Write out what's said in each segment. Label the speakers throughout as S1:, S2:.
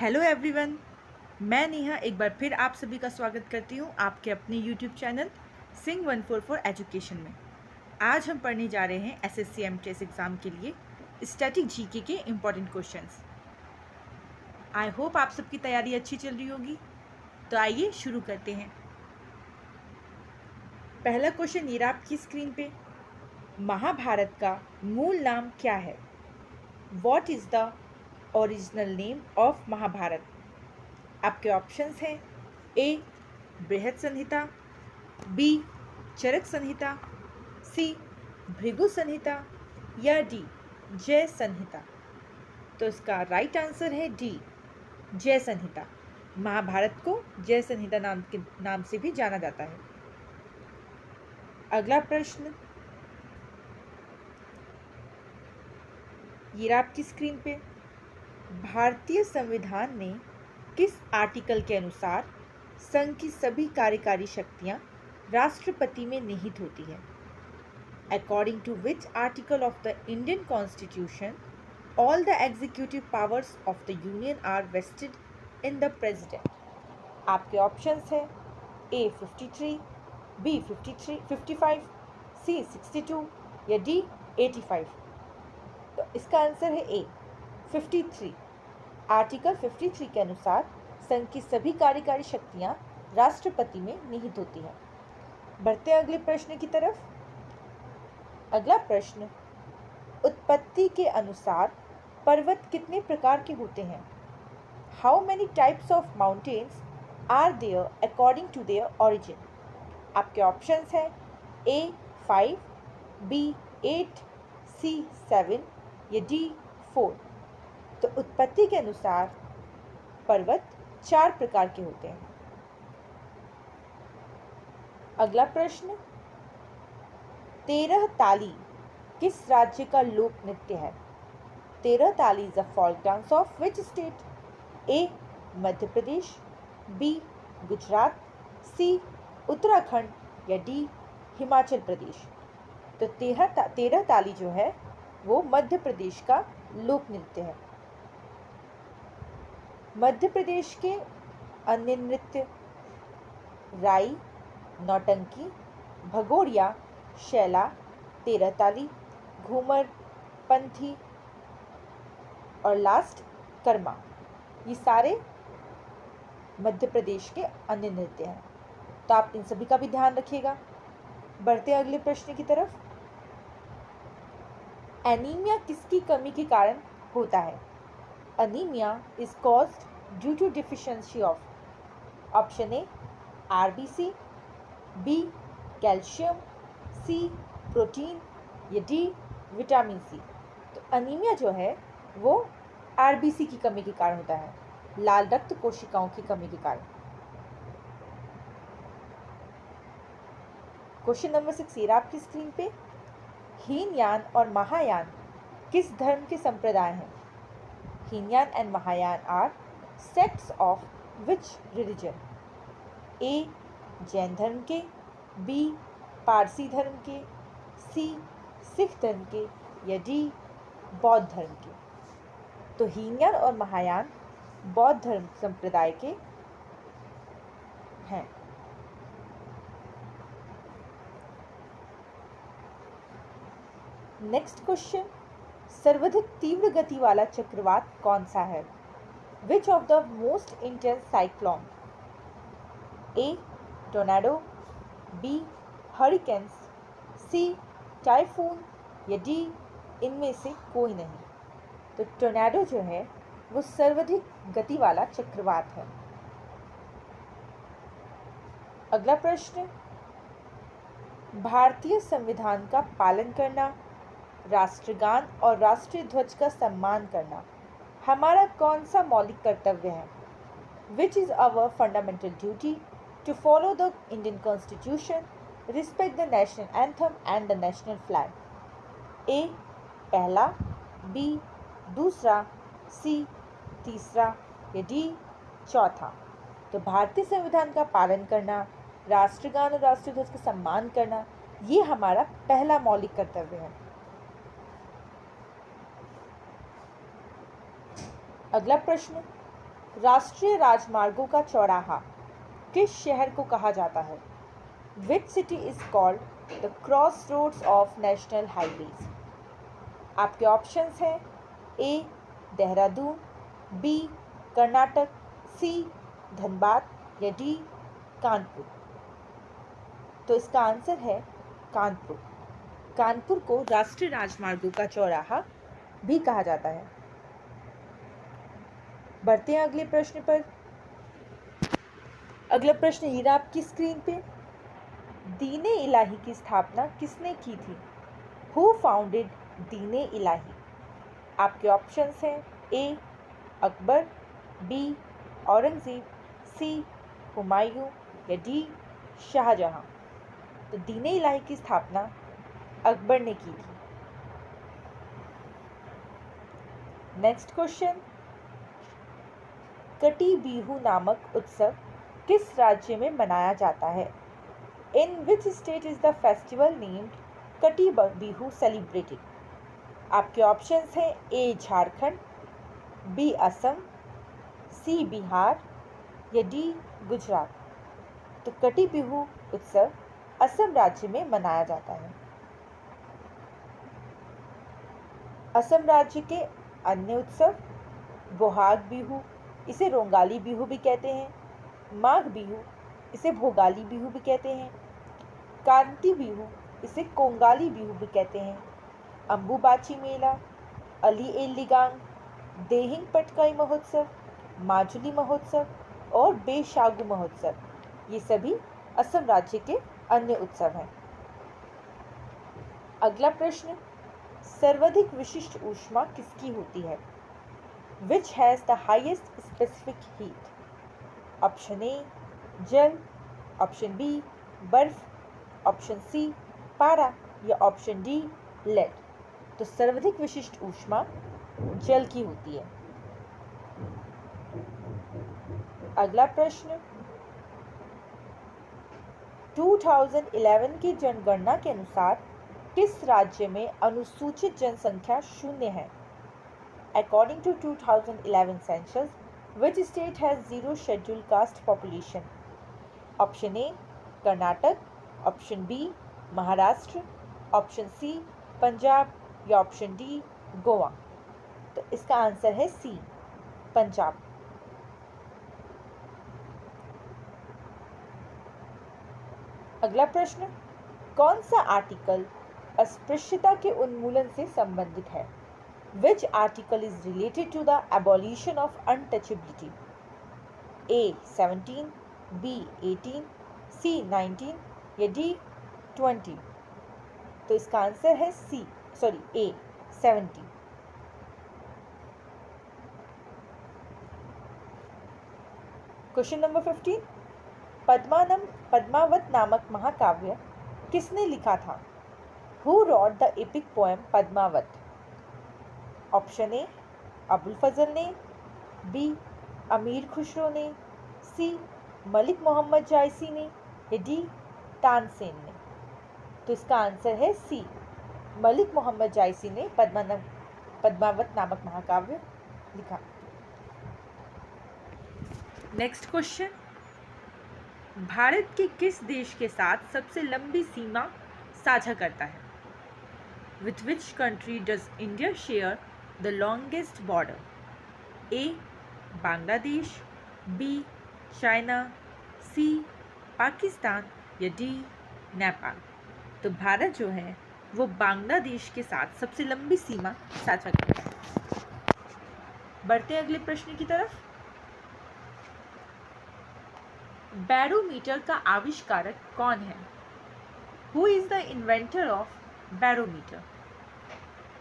S1: Hello everyone, मैं नेहा एक बार फिर आप सभी का स्वागत करती हूँ आपके अपने यूट्यूब चैनल सिंग 144 एजुकेशन में। आज हम पढ़ने जा रहे हैं एसएससी एमटीएस एग्ज़ाम के लिए स्टैटिक जीके के इम्पॉर्टेंट क्वेश्चंस। आई होप आप सबकी तैयारी अच्छी चल रही होगी। तो आइए शुरू करते हैं। पहला क्वेश्चन ये रहा आपकी स्क्रीन पे। महाभारत का मूल नाम क्या है? What is the original name of Mahabharata? आपके ऑप्शंस हैं ए बृहद संहिता, बी चरक संहिता, सी भृगु संहिता या डी जय संहिता। तो इसका राइट आंसर है डी जय संहिता। महाभारत को जय संहिता नाम से भी जाना जाता है। अगला प्रश्न ये आपकी स्क्रीन पे। भारतीय संविधान में किस आर्टिकल के अनुसार संघ की सभी कार्यकारी शक्तियां राष्ट्रपति में निहित होती है? According to which article of the Indian Constitution all the executive powers of the Union are vested in the President? आपके ऑप्शंस हैं A 53, B 55, C 62 या D 85। तो इसका आंसर है A 53। आर्टिकल 53 के अनुसार संघ की सभी कार्यकारी शक्तियां राष्ट्रपति में निहित होती हैं। बढ़ते हैं अगले प्रश्न की तरफ। अगला प्रश्न, उत्पत्ति के अनुसार पर्वत कितने प्रकार के होते हैं? How many types of mountains are there according to their origin? आपके ऑप्शंस हैं A 5, B 8, C 7 या D 4। तो उत्पत्ति के अनुसार पर्वत 4 प्रकार के होते हैं। अगला प्रश्न, 13 ताली किस राज्य का लोक नृत्य है? 13 ताली is a folk dance of which state? A Madhya Pradesh, B Gujarat, C Uttarakhand या डी हिमाचल प्रदेश। तो 13 ताली जो है वो मध्य प्रदेश का लोक नृत्य है। मध्य प्रदेश के अन्य नृत्य राई, नौटंकी, भगोड़िया, शैला, 13 ताली, घूमर, पंथी और लास्ट कर्मा, ये सारे मध्य प्रदेश के अन्य नृत्य हैं। तो आप इन सभी का भी ध्यान रखिएगा। बढ़ते अगले प्रश्न की तरफ। एनीमिया किसकी कमी के कारण होता है? Anaemia is caused due to deficiency of option A RBC, B calcium, C protein या डी विटामिन सी। तो अनीमिया जो है वो आरबीसी की कमी के कारण होता है, लाल रक्त कोशिकाओं की कमी के कारण। क्वेश्चन नंबर 6 ये आपकी स्क्रीन पे। हीनयान और महायान किस धर्म के संप्रदाय हैं? Hinayana and Mahayana are sects of which religion? A Jain धर्म के, बी पारसी धर्म के, सी सिख धर्म के या डी बौद्ध धर्म के। तो हीनयान और महायान बौद्ध धर्म संप्रदाय के हैं। नेक्स्ट क्वेश्चन, सर्वाधिक तीव्र गति वाला चक्रवात कौन सा है? Which of the most intense cyclone? A tornado, B hurricanes, C typhoon या डी इनमें से कोई नहीं। तो टोर्नाडो जो है वो सर्वाधिक गति वाला चक्रवात है। अगला प्रश्न, भारतीय संविधान का पालन करना, राष्ट्रगान और राष्ट्रीय ध्वज का सम्मान करना हमारा कौन सा मौलिक कर्तव्य है? Which is our fundamental duty to follow the Indian constitution, respect the national anthem and the national flag? A पहला, बी दूसरा, सी तीसरा या डी चौथा। तो भारतीय संविधान का पालन करना, राष्ट्रगान और राष्ट्रीय ध्वज का सम्मान करना, ये हमारा पहला मौलिक कर्तव्य है। अगला प्रश्न, राष्ट्रीय राजमार्गों का चौराहा किस शहर को कहा जाता है? Which city is called the cross roads of national highways? आपके ऑप्शंस हैं A Dehradun, B Karnataka, C Dhanbad या डी कानपुर। तो इसका आंसर है कानपुर। कानपुर को राष्ट्रीय राजमार्गों का चौराहा भी कहा जाता है। बढ़ते हैं अगले प्रश्न पर। अगला प्रश्न ये रहा आपकी स्क्रीन पे। दीने इलाही की स्थापना किसने की थी? हु फाउंडेड दीने इलाही? आपके ऑप्शंस हैं ए अकबर, बी औरंगज़ेब, सी हुमायूं या डी शाहजहां। तो दीने इलाही की स्थापना अकबर ने की थी। नेक्स्ट क्वेश्चन, कटी बिहू नामक उत्सव किस राज्य में मनाया जाता है? In which state is the festival named Kati Bihu celebrated? आपके ऑप्शंस हैं A Jharkhand, B Assam, C Bihar या डी गुजरात। तो कटी बिहू उत्सव असम राज्य में मनाया जाता है। असम राज्य के अन्य उत्सव बोहाग बिहू, इसे रोंगाली बिहू भी कहते हैं, माघ बिहू, इसे भोगाली बिहू भी कहते हैं, कांति बिहू, इसे कोंगाली बिहू भी कहते हैं, अंबुबाची मेला, अली ए लिगांग, देहिंग पटकाई महोत्सव, माजुली महोत्सव और बेशागु महोत्सव, ये सभी असम राज्य के अन्य उत्सव हैं। अगला प्रश्न, सर्वाधिक विशिष्ट ऊष्मा किसकी होती है? Which has the highest specific heat? Option A जल, ऑप्शन बी बर्फ, ऑप्शन सी पारा या ऑप्शन डी लेड। तो सर्वाधिक विशिष्ट ऊष्मा जल की होती है। अगला प्रश्न, 2011 की जनगणना के अनुसार किस राज्य में अनुसूचित जनसंख्या शून्य है? According to 2011 census, which state has zero scheduled caste population? Option A Karnataka, option B Maharashtra, option C Punjab या ऑप्शन डी गोवा। तो इसका आंसर है सी पंजाब। अगला प्रश्न, कौन सा आर्टिकल अस्पृश्यता के उन्मूलन से संबंधित है? Which article is related to the abolition of untouchability? A 17, B 18, C 19 या D 20। तो इसका आंसर है A 17। क्वेश्चन नंबर 15, पद्मावत नामक महाकाव्य किसने लिखा था? Who wrote the epic poem Padmavat? Option A Abul Fazal ने, बी अमीर खुसरो ने, सी मलिक मोहम्मद जायसी ने या डी तानसेन ने। तो इसका आंसर है सी मलिक मोहम्मद जायसी ने पद्मावत नामक महाकाव्य लिखा। नेक्स्ट क्वेश्चन, भारत के किस देश के साथ सबसे लंबी सीमा साझा करता है? With which country does India share the longest border? A Bangladesh, B China, C Pakistan या D नेपाल। तो भारत जो है वो बांग्लादेश के साथ सबसे लंबी सीमा साझा करता है। बढ़ते हैं अगले प्रश्न की तरफ। बैरोमीटर का आविष्कारक कौन है? Who is the inventor of barometer?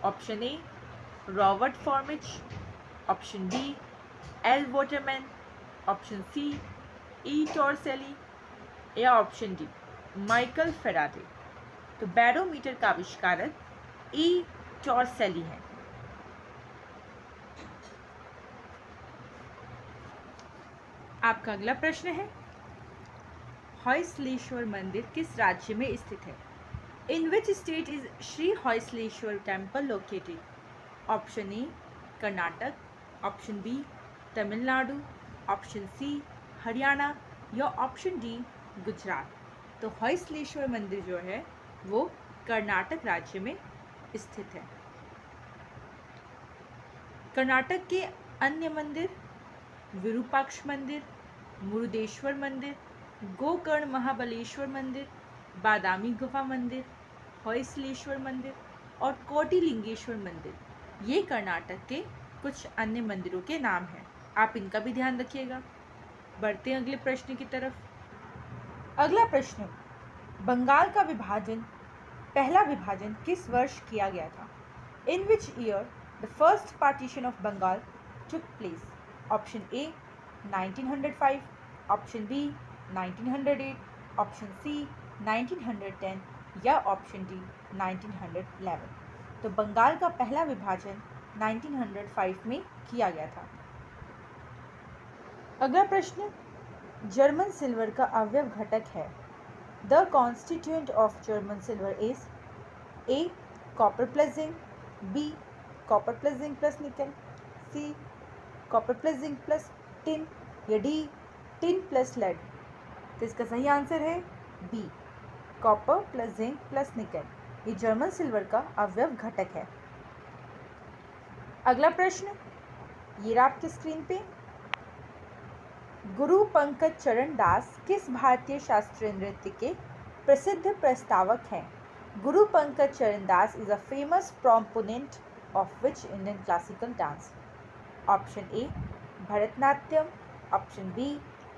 S1: Option A Robert Formich, option B L Waterman, option C E Torricelli या ऑप्शन डी माइकल फेराडे। तो बैरोमीटर का आविष्कारक ई टॉर्सेली है। आपका अगला प्रश्न है, हॉयसलेश्वर मंदिर किस राज्य में स्थित है? In which state is Sri Hoysaleshwar temple located? Option A Karnataka, option B Tamil Nadu option C Haryana या ऑप्शन डी गुजरात। तो होयसलेश्वर मंदिर जो है वो कर्नाटक राज्य में स्थित है। कर्नाटक के अन्य मंदिर विरूपाक्ष मंदिर, मुरुदेश्वर मंदिर, गोकर्ण महाबलेश्वर मंदिर, बादामी गुफा मंदिर, होयसलेश्वर मंदिर और कोटिलिंगेश्वर मंदिर, ये कर्नाटक के कुछ अन्य मंदिरों के नाम हैं। आप इनका भी ध्यान रखिएगा। बढ़ते हैं अगले प्रश्न की तरफ। अगला प्रश्न, बंगाल का विभाजन, पहला विभाजन किस वर्ष किया गया था? In which year the first partition of Bengal took place? Option A 1905, option B 1908, option C 1910 या ऑप्शन डी 1911। तो बंगाल का पहला विभाजन 1905 में किया गया था। अगला प्रश्न, जर्मन सिल्वर का अवयव घटक है। The constituent of German silver is A copper plus zinc, B copper plus zinc plus nickel, C copper plus zinc plus tin या डी टिन प्लस लेड। तो इसका सही आंसर है B copper plus zinc plus nickel. ये German silver का अवयव घटक है। अगला प्रश्न, ये रहा आपकी स्क्रीन पे। गुरु पंकज चरण दास किस भारतीय शास्त्रीय नृत्य के प्रसिद्ध प्रस्तावक हैं? Guru Pankaj Charan Das is a famous proponent of which Indian classical dance? Option A Bharatanatyam, option B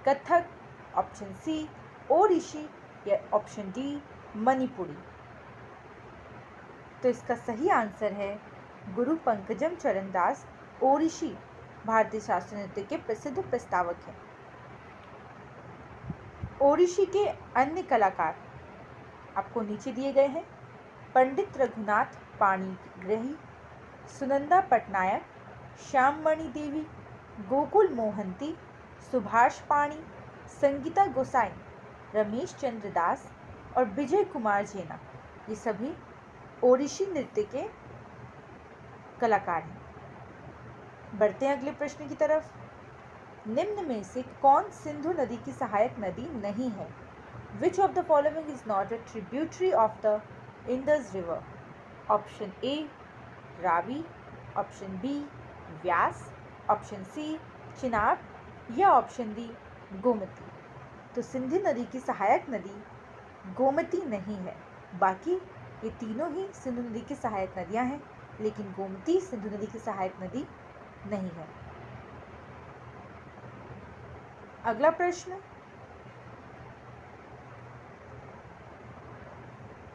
S1: Kathak, option C Odissi या ऑप्शन डी मणिपुरी। तो इसका सही आंसर है गुरु पंकजम चरण दास ओडिसी भारतीय शास्त्रीय नृत्य के प्रसिद्ध प्रस्तावक हैं। ओडिसी के अन्य कलाकार आपको नीचे दिए गए हैं। पंडित रघुनाथ पाणिग्राही, सुनंदा पटनायक, श्याममणि देवी, गोकुल मोहंती, सुभाष पाणी, संगीता गोसाई, रमेश चंद्र दास और विजय कुमार जेना, ये सभी ओडिसी नृत्य के कलाकार हैं। बढ़ते हैं अगले प्रश्न की तरफ। निम्न में से कौन सिंधु नदी की सहायक नदी नहीं है? Which of the following is not a tributary of the Indus river? Option A Ravi, option B Vyas, option C Chenab या ऑप्शन डी गोमती। तो सिंधु नदी की सहायक नदी गोमती नहीं है। बाकी ये तीनों ही सिंधु नदी की सहायक नदियां हैं, लेकिन गोमती सिंधु नदी की सहायक नदी नहीं है। अगला प्रश्न,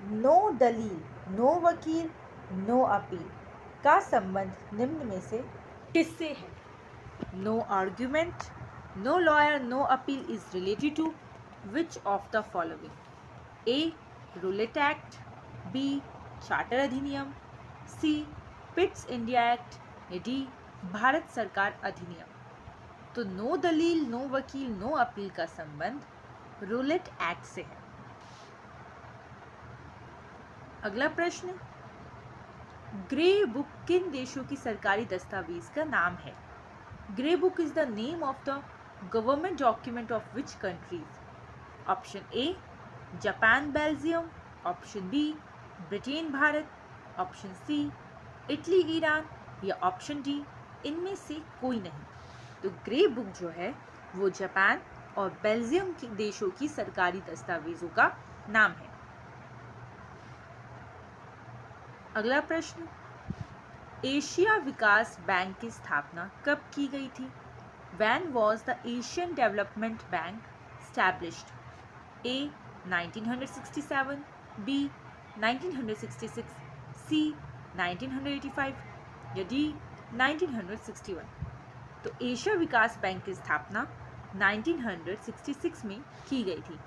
S1: नो दलील, नो वकील, नो अपील का संबंध निम्न में से किससे है? No argument, no lawyer, no appeal is related to which of the following? A Rowlatt act, B charter अधिनियम, सी पिट्स इंडिया एक्ट या डी भारत सरकार अधिनियम। तो नो दलील, नो वकील, नो अपील का संबंध रूलेट एक्ट से है। अगला प्रश्न, ग्रे बुक किन देशों की सरकारी दस्तावेज का नाम है? Grey book is the name of the government document of which countries? Option A Japan Belgium, option B Britain Bharat, option C Italy Iran या ऑप्शन डी इनमें से कोई नहीं। तो ग्रे बुक जो है वो जापान और बेल्जियम के देशों की सरकारी दस्तावेजों का नाम है। अगला प्रश्न, एशिया विकास बैंक की स्थापना कब की गई थी? When was the Asian Development Bank established? A 1967, B 1966, C 1985 या D 1961। तो एशिया विकास बैंक की स्थापना 1966 में की गई थी।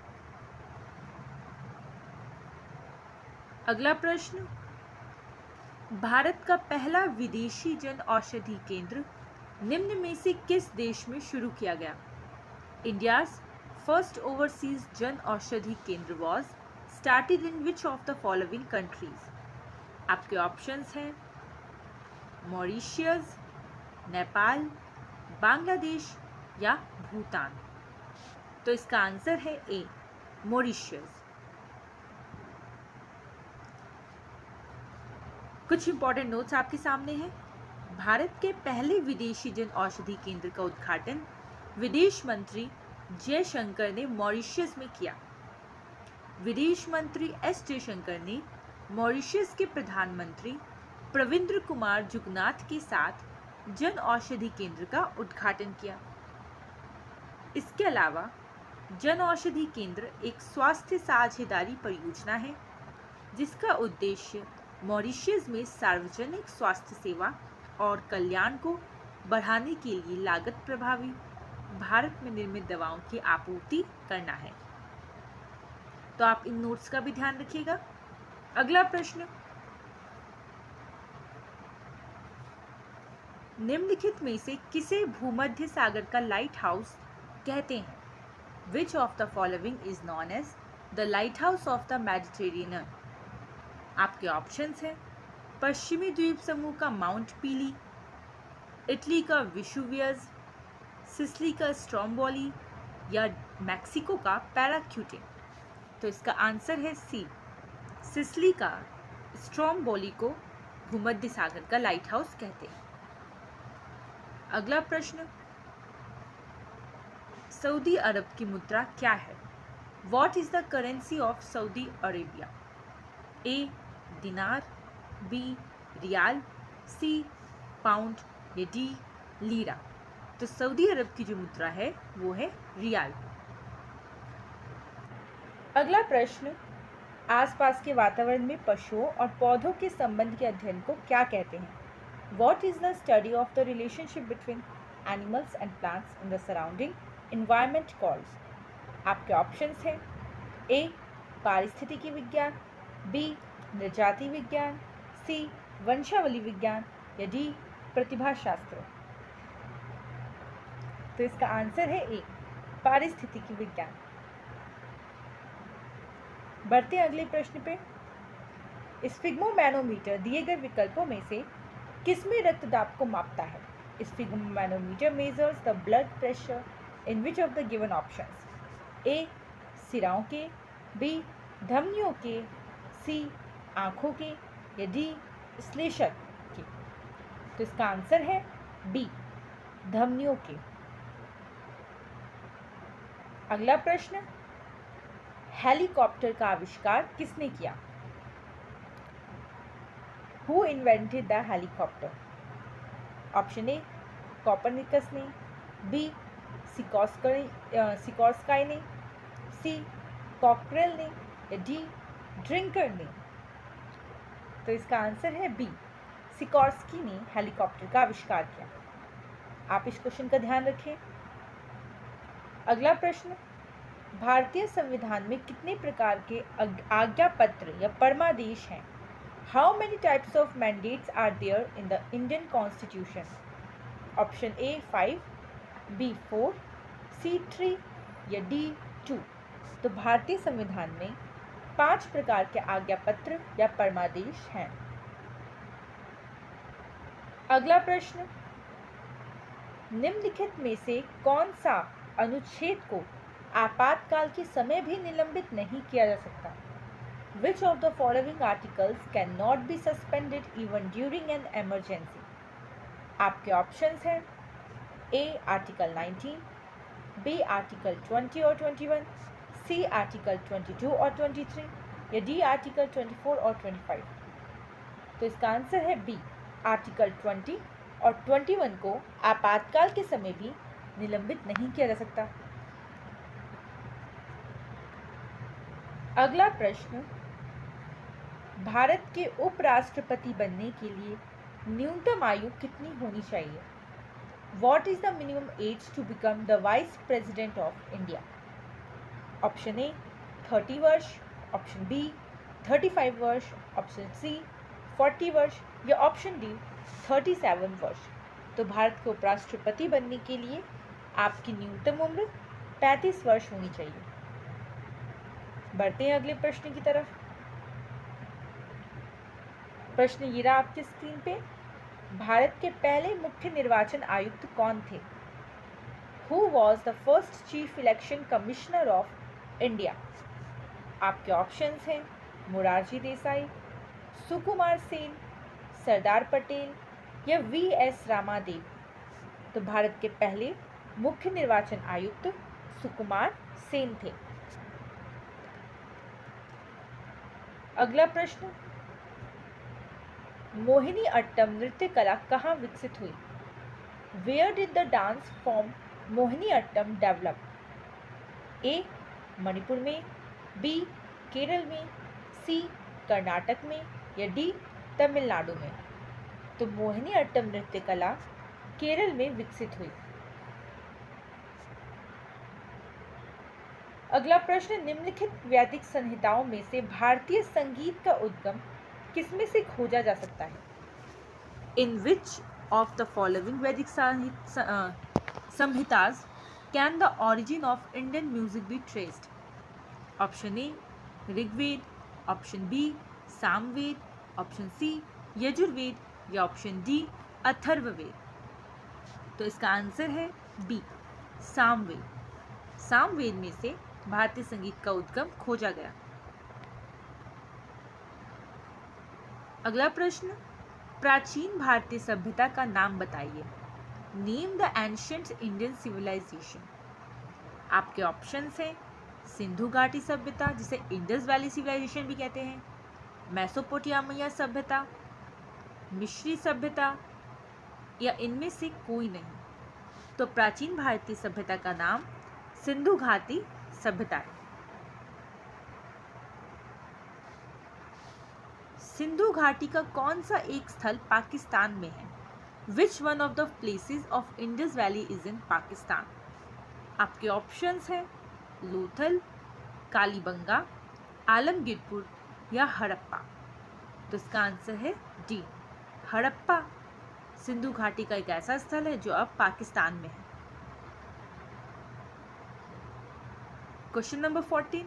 S1: अगला प्रश्न, भारत का पहला विदेशी जन औषधि केंद्र निम्न में से किस देश में शुरू किया गया? India's first overseas Jan Aushadhi केंद्र was started in which of the following countries? आपके ऑप्शंस हैं मॉरिशियस, नेपाल, बांग्लादेश या भूटान? तो इसका आंसर है ए, मॉरिशस। कुछ इंपॉर्टेंट नोट्स आपके सामने हैं। भारत के पहले विदेशी जन औषधि केंद्र का उद्घाटन विदेश मंत्री जयशंकर ने मॉरिशस में किया। विदेश मंत्री एस जयशंकर ने मॉरिशस के प्रधानमंत्री प्रविंद्र कुमार जुगनाथ के साथ जन औषधि केंद्र का उद्घाटन किया। इसके अलावा जन औषधि केंद्र एक स्वास्थ्य साझेदारी परियोजना है जिसका उद्देश्य मॉरिशस में सार्वजनिक स्वास्थ्य सेवा और कल्याण को बढ़ाने के लिए लागत प्रभावी भारत में निर्मित दवाओं की आपूर्ति करना है। तो आप इन नोट्स का भी ध्यान रखिएगा। अगला प्रश्न, निम्नलिखित में से किसे भूमध्य सागर का लाइट हाउस कहते हैं? Which of the following is known as the lighthouse of the Mediterranean? आपके ऑप्शंस हैं पश्चिमी द्वीप समूह का माउंट पीली, इटली का विशुवियस, सिसिली का स्ट्रोम्बोली या मैक्सिको का पैराक्यूटे। तो इसका आंसर है सी, सिसिली का स्ट्रोम्बोली को भूमध्य सागर का लाइट हाउस कहते हैं। अगला प्रश्न, सऊदी अरब की मुद्रा क्या है? What is the currency of Saudi Arabia? A. दिनार, B. रियाल, C. पाउंड या D. लीरा। तो सऊदी अरब की जो मुद्रा है वो है रियाल। अगला प्रश्न, आसपास के वातावरण में पशुओं और पौधों के संबंध के अध्ययन को क्या कहते हैं? What is the study of the relationship between animals and plants in the surrounding environment called? आपके ऑप्शंस हैं ए. पारिस्थितिकी विज्ञान, बी. नृजाति विज्ञान, सी. वंशावली विज्ञान या डी. प्रतिभा शास्त्र। तो इसका आंसर है ए, पारिस्थितिकी विज्ञान। बढ़ते हैं अगले प्रश्न पे। स्फिग्मोमैनोमीटर दिए गए विकल्पों में से किसमें रक्तदाब को मापता है? Sphygmomanometer measures the blood pressure in which of the given options? A. सिराओं के, बी. धमनियों के, सी. आँखों के या डी. श्लेष्मक के। तो इसका आंसर है बी, धमनियों के। अगला प्रश्न, हेलीकॉप्टर का आविष्कार किसने किया? Who invented the helicopter? Option A Copernicus ने, बी. सिकोर्स्काई ने, सी. कॉकरेल ने या डी. ड्रिंकर ने। तो इसका आंसर है बी, सिकोर्स्की ने हेलीकॉप्टर का आविष्कार किया। आप इस क्वेश्चन का ध्यान रखें। अगला प्रश्न, भारतीय संविधान में कितने प्रकार के आज्ञा पत्र या परमादेश हैं? How many types of mandates are there in the Indian Constitution? Option A 5, B 4, C 3 या D 2। तो भारतीय संविधान में 5 प्रकार के आज्ञा पत्र या परमादेश हैं। अगला प्रश्न, निम्नलिखित में से कौन सा अनुच्छेद को आपातकाल के समय भी निलंबित नहीं किया जा सकता? Which of the following articles cannot be suspended even during an emergency? आपके ऑप्शंस हैं ए. Article 19, B. आर्टिकल 20 और 21, सी. आर्टिकल 22 और 23 या डी. आर्टिकल 24 और 25। तो इसका आंसर है बी, आर्टिकल 20 और 21 को आपातकाल के समय भी निलंबित नहीं किया जा सकता। अगला प्रश्न, भारत के उपराष्ट्रपति बनने के लिए न्यूनतम आयु कितनी होनी चाहिए? What is the minimum age to become the Vice President of India? Option ए 30 वर्ष, ऑप्शन बी 35 वर्ष, ऑप्शन सी 40 वर्ष या ऑप्शन डी 37 वर्ष। तो भारत के उपराष्ट्रपति बनने के लिए आपकी न्यूनतम उम्र 35 वर्ष होनी चाहिए। बढ़ते हैं अगले प्रश्न की तरफ। प्रश्न ये रहा आपकी स्क्रीन पे, भारत के पहले मुख्य निर्वाचन आयुक्त कौन थे? Who was the first chief election commissioner of India? आपके ऑप्शंस हैं मोरारजी देसाई, सुकुमार सेन, सरदार पटेल या वी.एस. रामादेव। तो भारत के पहले मुख्य निर्वाचन आयुक्त सुकुमार सेन थे। अगला प्रश्न, मोहिनी अट्टम नृत्य कला कहाँ विकसित हुई? Where did the dance form Mohini Attam develop? A Manipur में, बी केरल में, सी कर्नाटक में या डी तमिलनाडु में? तो मोहिनी अट्टम नृत्य कला केरल में विकसित हुई। अगला प्रश्न, निम्नलिखित वैदिक संहिताओं में से भारतीय संगीत का उद्गम किसमें से खोजा जा सकता है? In which of the following Vedic Samhitas can the origin of Indian music be traced? Option A Rigveda, option B Samaveda, option C Yajurveda या ऑप्शन डी अथर्ववेद? तो इसका आंसर है बी सामवेद। सामवेद में से भारतीय संगीत का उद्गम खोजा गया। अगला प्रश्न, प्राचीन भारतीय सभ्यता का नाम बताइए। Name the ancient Indian civilisation. आपके ऑप्शंस हैं सिंधु घाटी सभ्यता, जिसे इंडस वैली सिविलाइजेशन भी कहते हैं, मेसोपोटामिया सभ्यता, मिस्री सभ्यता या इनमें से कोई नहीं? तो प्राचीन भारतीय सभ्यता का नाम सिंधु घाटी सभ्यता है। सिंधु घाटी का कौन सा एक स्थल पाकिस्तान में है? Which one of the places of Indus valley is in Pakistan? आपके ऑप्शंस हैं लोथल, कालीबंगा, आलमगीरपुर या हड़प्पा? तो इसका आंसर है डी हड़प्पा। सिंधु घाटी का एक ऐसा स्थल है जो अब पाकिस्तान में है। क्वेश्चन नंबर 14,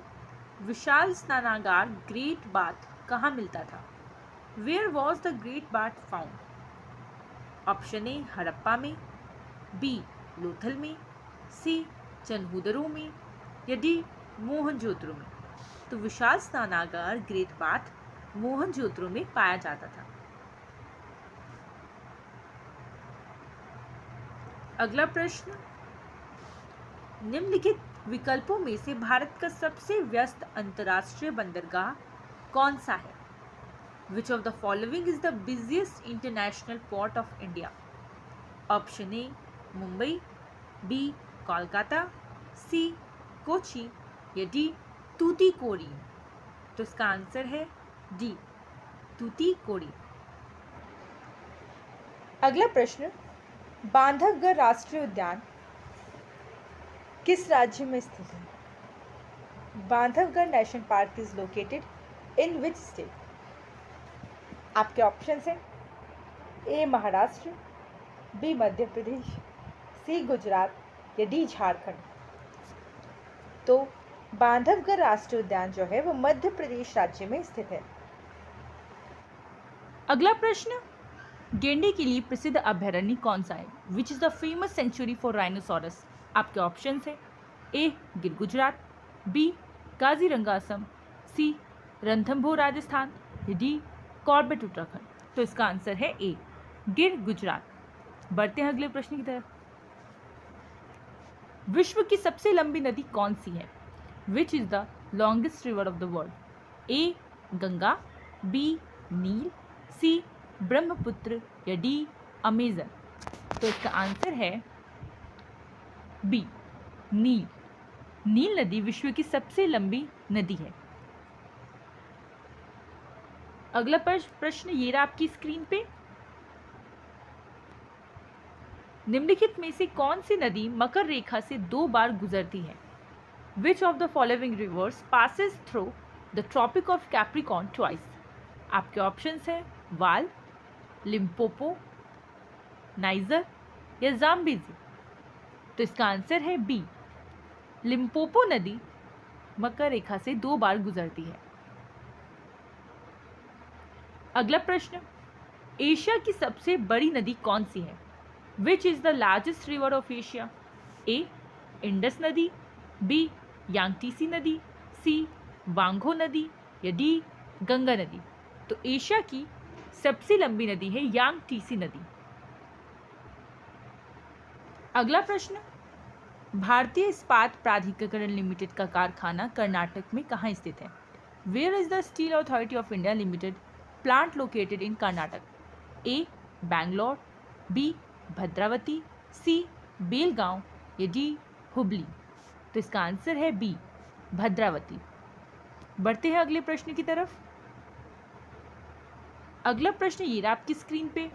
S1: विशाल स्नानागार ग्रेट बाथ कहाँ मिलता था? Where was the great bath found? Option A Harappa में, बी लोथल में, सी चनहुदरो में या डी मोहनजोदड़ो में? तो विशाल स्नानागार ग्रेट बाथ मोहनजोदड़ो में पाया जाता था। अगला प्रश्न, निम्नलिखित विकल्पों में से भारत का सबसे व्यस्त अंतर्राष्ट्रीय बंदरगाह कौन सा है? Which of the following is the busiest international port of India? Option A Mumbai, B Kolkata, C Kochi या डी तूतीकोरिन? तो इसका आंसर है डी तूतीकोरिन। अगला प्रश्न, बांधवगढ़ राष्ट्रीय उद्यान किस राज्य में स्थित है? Bandhavgarh national park is located in which state? आपके ऑप्शंस हैं ए महाराष्ट्र, बी मध्य प्रदेश, सी गुजरात या डी झारखंड? तो बांधवगढ़ राष्ट्रीय उद्यान जो है वो मध्य प्रदेश राज्य में स्थित है। अगला प्रश्न, गेंडे के लिए प्रसिद्ध अभयारण्य कौन सा है? Which is the famous sanctuary for rhinoceros? आपके ऑप्शंस हैं A Gir Gujarat, B Kaziranga Assam, C Ranthambore Rajasthan, D Corbett Uttarakhand? तो इसका आंसर है ए गिर गुजरात। बढ़ते हैं अगले प्रश्न की तरफ। विश्व की सबसे लंबी नदी कौन सी है? Which is the longest river of the world? A Ganga, B Nile, C Brahmaputra या डी अमेजन? तो इसका आंसर है बी नील। नील नदी विश्व की सबसे लंबी नदी है। अगला प्रश्न ये रहा आपकी स्क्रीन पे। निम्नलिखित में से कौन सी नदी मकर रेखा से 2 बार गुजरती है? Which of the following rivers passes through the tropic of Capricorn twice? आपके ऑप्शंस हैं वाल, लिम्पोपो, नाइजर या जाम्बेजी? तो इसका आंसर है बी लिम्पोपो नदी मकर रेखा से 2 बार गुजरती है। अगला प्रश्न, एशिया की सबसे बड़ी नदी कौन सी है? Which is the largest river of Asia? A Indus नदी, बी यांगटीसी नदी, सी वांगो नदी या डी गंगा नदी। तो एशिया की सबसे लंबी नदी है यांगटीसी नदी। अगला प्रश्न, भारतीय इस्पात प्राधिकरण लिमिटेड का कारखाना कर्नाटक में कहाँ स्थित है? Where is the Steel Authority of India Limited plant located in Karnataka? A Bangalore, B Bhadravati, C Belgaum या डी हुबली। तो इसका आंसर है बी भद्रावती। बढ़ते हैं अगले प्रश्न की तरफ। अगला प्रश्न ये रहा आपकी स्क्रीन पे।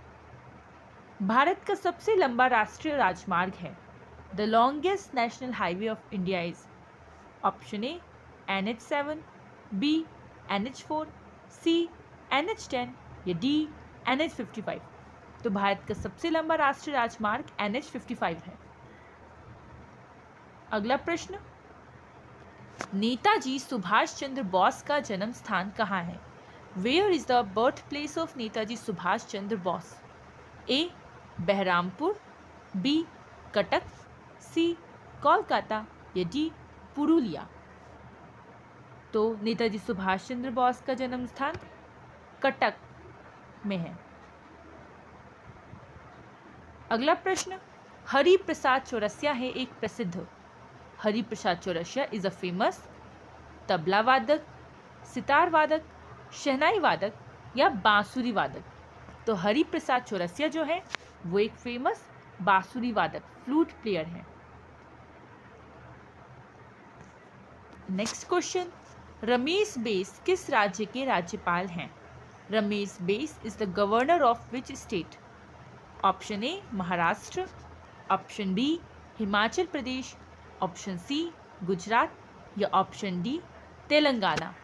S1: भारत का सबसे लंबा राष्ट्रीय राजमार्ग है। The longest national highway of India is? Option A NH7, B NH4, C NH10 या डी NH55। तो भारत का सबसे लंबा राष्ट्रीय राजमार्ग NH55 है। अगला प्रश्न, नेताजी सुभाष चंद्र बोस का जन्म स्थान कहाँ है? Where is the birth place of Netaji Subhash Chandra Bose? A Baharampur, B Cuttack, C Kolkata या डी पुरुलिया। तो नेताजी सुभाष चंद्र बोस का जन्म स्थान कटक में है। अगला प्रश्न, हरि प्रसाद चौरसिया है एक प्रसिद्ध। Hari Prasad Chaurasia is a famous tabla वादक, सितार वादक, शहनाई वादक या बांसुरी वादक। तो हरि प्रसाद चौरसिया जो है वो एक फेमस बांसुरी वादक, फ्लूट प्लेयर है। नेक्स्ट क्वेश्चन, रमेश बैस किस राज्य के राज्यपाल हैं? Ramesh Bais is the governor of which state? Option A Maharashtra, option B Himachal Pradesh, option C Gujarat या ऑप्शन डी तेलंगाना।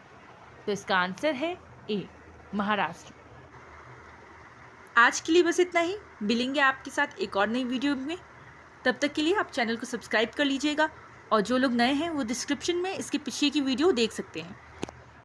S1: तो इसका आंसर है ए महाराष्ट्र। आज के लिए बस इतना ही। मिलेंगे आपके साथ एक और नई वीडियो में। तब तक के लिए आप चैनल को सब्सक्राइब कर लीजिएगा और जो लोग नए हैं वो डिस्क्रिप्शन में इसके पीछे की वीडियो देख सकते हैं।